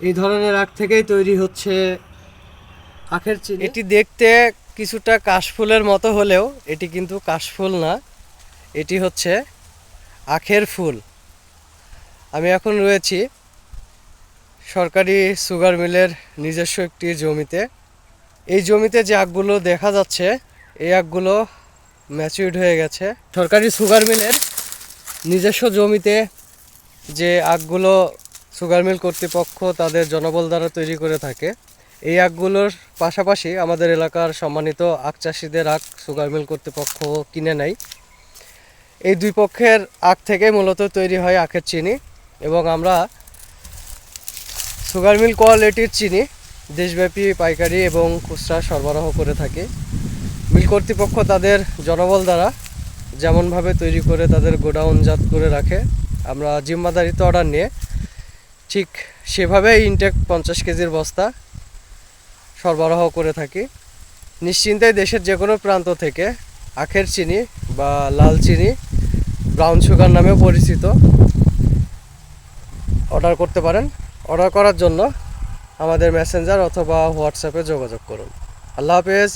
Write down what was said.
এই ধরনের আখ থেকেই তৈরি হচ্ছে আখের চিনি। এটি দেখতে কিছুটা কাশফুলের মতো হলেও এটি কিন্তু কাশফুল না, এটি হচ্ছে আখের ফুল। আমি এখন রয়েছি সরকারি সুগার মিলের নিজস্ব একটি জমিতে। এই জমিতে যে আখগুলো দেখা যাচ্ছে এই আখগুলো ম্যাচিউরড হয়ে গেছে। সরকারি সুগার মিলের নিজস্ব জমিতে যে আখগুলো সুগার মিল কর্তৃপক্ষ তাদের জনবল দ্বারা তৈরি করে থাকে, এই আখগুলোর পাশাপাশি আমাদের এলাকার সম্মানিত আখ চাষিদের আখ সুগার মিল কর্তৃপক্ষ কিনে নেয়। এই দুই পক্ষের আখ থেকে মূলত তৈরি হয় আখের চিনি, এবং আমরা সুগার মিল কোয়ালিটির চিনি দেশব্যাপী পাইকারি এবং খুচরা সরবরাহ করে থাকি। মিল কর্তৃপক্ষ তাদের জনবল দ্বারা যেমনভাবে তৈরি করে তাদের গোডাউনজাত করে রাখে, আমরা জিম্মাদারিতে অর্ডার নিয়ে ঠিক সেভাবেই ইনটেক 50 কেজির বস্তা সরবরাহ করে থাকি। নিশ্চিন্তে দেশের যে কোনো প্রান্ত থেকে আখের চিনি বা লাল চিনি, ব্রাউন সুগার নামেও পরিচিত, অর্ডার করতে পারেন। অর্ডার করার জন্য আমাদের মেসেঞ্জার অথবা হোয়াটসঅ্যাপে যোগাযোগ করুন। আল্লাহ হাফেজ।